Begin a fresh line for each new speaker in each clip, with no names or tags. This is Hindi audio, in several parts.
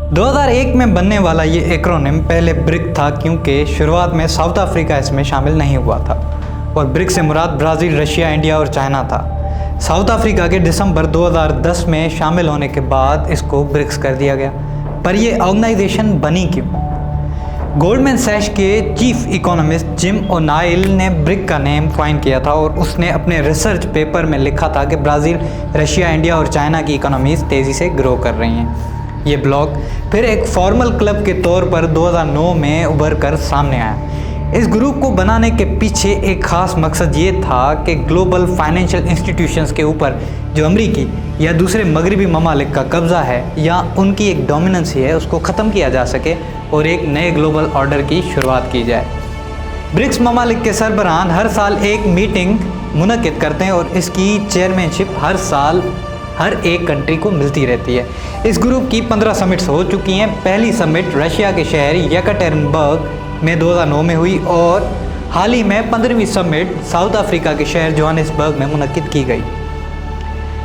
2001 में बनने वाला ये एक्रोनिम पहले ब्रिक था, क्योंकि शुरुआत में साउथ अफ्रीका इसमें शामिल नहीं हुआ था और ब्रिक से मुराद ब्राज़ील, रशिया, इंडिया और चाइना था। साउथ अफ्रीका के दिसंबर 2010 में शामिल होने के बाद इसको ब्रिक्स कर दिया गया। पर ये ऑर्गेनाइजेशन बनी क्यों? गोल्डमैन सैक्स के चीफ इकोनॉमिस्ट जिम ओ'नाइल ने ब्रिक का नेम कॉइन किया था और उसने अपने रिसर्च पेपर में लिखा था कि ब्राज़ील, रशिया, इंडिया और चाइना की इकोनॉमीज़ तेज़ी से ग्रो कर रही हैं। ये ब्लॉग फिर एक फॉर्मल क्लब के तौर पर 2009 में उभर कर सामने आया। इस ग्रुप को बनाने के पीछे एक ख़ास मकसद ये था कि ग्लोबल फाइनेंशियल इंस्टीट्यूशंस के ऊपर जो अमरीकी या दूसरे मगरबी ममालिक का कब्ज़ा है या उनकी एक डोमिनेंसी है, उसको ख़त्म किया जा सके और एक नए ग्लोबल ऑर्डर की शुरुआत की जाए। ब्रिक्स ममालिक के सरबराहान हर साल एक मीटिंग मुनक़िद करते हैं और इसकी चेयरमैनशिप हर साल हर एक कंट्री को मिलती रहती है। इस ग्रुप की 15 समिट्स हो चुकी हैं। पहली समिट रशिया के शहर येकटेरिनबर्ग में 2009 में हुई और हाल ही में 15वीं समिट साउथ अफ्रीका के शहर जोहानिसबर्ग में मुनक़िद की गई।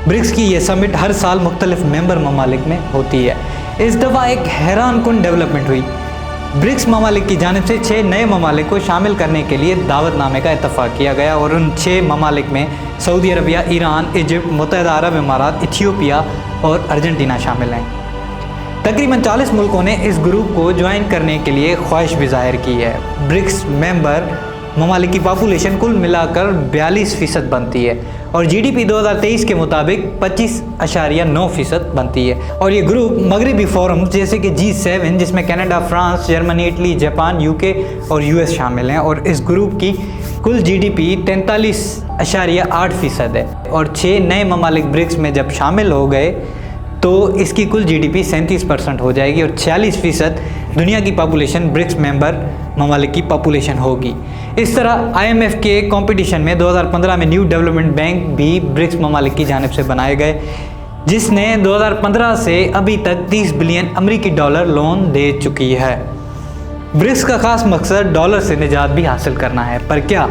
ब्रिक्स की ये समिट हर साल मुख्तलिफ मेंबर ममालिक में होती है। इस दफ़ा एक हैरानकुन डेवलपमेंट हुई। ब्रिक्स ममालिक की जानिब से 6 नए ममालिक को शामिल करने के लिए दावतनामे का इत्तफ़ाक़ किया गया और उन 6 ममालिक में सऊदी अरबिया, ईरान, इजिप्ट, मुत्तहिदा अरब इमारात, इथियोपिया और अर्जेंटीना शामिल हैं। तकरीबन 40 मुल्कों ने इस ग्रुप को ज्वाइन करने के लिए ख्वाहिश भी जाहिर की है। ब्रिक्स मेंबर ममालिक की पॉपुलेशन कुल मिलाकर 42% बनती है और जीडीपी 2023 के मुताबिक 25.9% बनती है। और ये ग्रुप मगरबी फोरम जैसे कि G7 जिसमें Canada, France, Germany, Italy, Japan, UK और यूएस शामिल हैं और इस ग्रुप की कुल जीडीपी 43.8% है और 6 नए ममालिक ब्रिक्स में जब शामिल हो गए तो इसकी कुल जीडीपी 37% हो जाएगी और 46% दुनिया की पॉपुलेशन ब्रिक्स मेंबर ममालिक की पॉपुलेशन होगी। इस तरह IMF के कंपटीशन में 2015 में न्यू डेवलपमेंट बैंक भी ब्रिक्स ममालिक की जानिब से बनाए गए, जिसने 2015 से अभी तक 30 बिलियन अमेरिकी डॉलर लोन दे चुकी है। ब्रिक्स का खास मकसद डॉलर से निजात भी हासिल करना है, पर क्या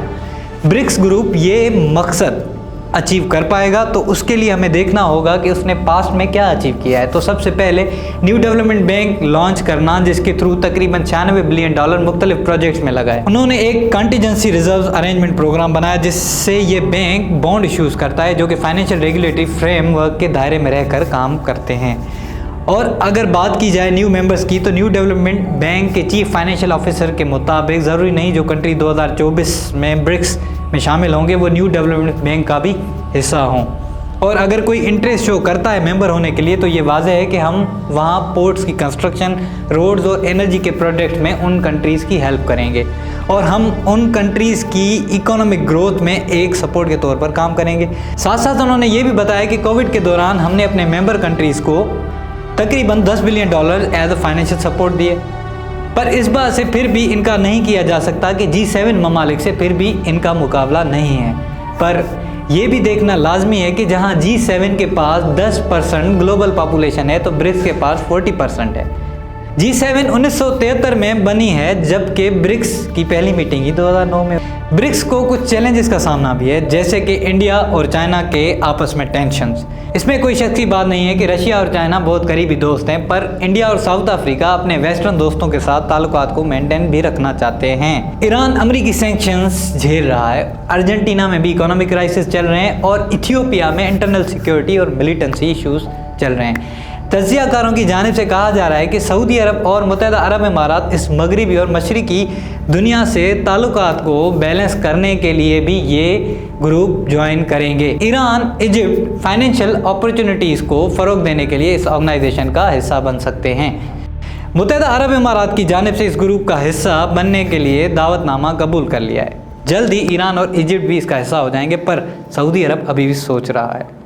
ब्रिक्स ग्रुप ये मकसद अचीव कर पाएगा? तो उसके लिए हमें देखना होगा कि उसने पास्ट में क्या अचीव किया है। तो सबसे पहले न्यू डेवलपमेंट बैंक लॉन्च करना, जिसके थ्रू तकरीबन 96 बिलियन डॉलर मुख्तलिफ प्रोजेक्ट्स में लगाए। उन्होंने एक कंटीजेंसी रिजर्व अरेंजमेंट प्रोग्राम बनाया जिससे ये बैंक बॉन्ड इश्यूज़ करता है जो कि फाइनेंशियल रेगुलेटरी फ्रेमवर्क के दायरे में रहकर काम करते हैं। और अगर बात की जाए न्यू मेंबर्स की, तो न्यू डेवलपमेंट बैंक के चीफ फाइनेंशियल ऑफिसर के मुताबिक ज़रूरी नहीं जो कंट्री 2024 में ब्रिक्स में शामिल होंगे वो न्यू डेवलपमेंट बैंक का भी हिस्सा हों। और अगर कोई इंटरेस्ट शो करता है मेंबर होने के लिए तो ये वाज़ेह है कि हम वहाँ पोर्ट्स की कंस्ट्रक्शन, रोड्स और एनर्जी के प्रोजेक्ट में उन कंट्रीज़ की हेल्प करेंगे और हम उन कंट्रीज़ की इकोनॉमिक ग्रोथ में एक सपोर्ट के तौर पर काम करेंगे। साथ साथ उन्होंने ये भी बताया कि कोविड के दौरान हमने अपने मेंबर कंट्रीज़ को तकरीबन 10 billion dollar as a financial support दिए। पर इस बात से फिर भी इनका नहीं किया जा सकता कि G7 ममालिक से फिर भी इनका मुकाबला नहीं है। पर यह भी देखना लाजमी है कि जहां G7 के पास 10% ग्लोबल पॉपुलेशन है तो ब्रिक्स के पास 40% है। G7 1973 में बनी है जबकि ब्रिक्स की पहली मीटिंग ही 2009 में। ब्रिक्स को कुछ चैलेंजेस का सामना भी है, जैसे कि इंडिया और चाइना के आपस में टेंशन्स। इसमें कोई शक की बात नहीं है कि रशिया और चाइना बहुत करीबी दोस्त हैं, पर इंडिया और साउथ अफ्रीका अपने वेस्टर्न दोस्तों के साथ ताल्लुकात को मेंटेन भी रखना चाहते हैं। ईरान अमेरिकी सैंक्शंस झेल रहा है, अर्जेंटीना में भी इकोनॉमिक क्राइसिस चल रहे हैं और इथियोपिया में इंटरनल सिक्योरिटी और मिलिटेंसी इशूज़ चल रहे हैं। तज्जियाकारों की जानिब से कहा जा रहा है कि सऊदी अरब और मुत्तहिदा अरब इमारात इस मगरबी और मशरिकी दुनिया से ताल्लुकात को बैलेंस करने के लिए भी ये ग्रुप ज्वाइन करेंगे। ईरान, इजिप्ट फाइनेंशियल अपॉर्चुनिटीज़ को फ़रोग देने के लिए इस ऑर्गेनाइजेशन का हिस्सा बन सकते हैं। मुत्तहिदा अरब इमारात की जानिब से इस ग्रुप का हिस्सा बनने के लिए दावतनामा कबूल कर लिया है। जल्द ही ईरान और इजिप्ट भी इसका हिस्सा हो जाएंगे, पर सऊदी अरब अभी भी सोच रहा है।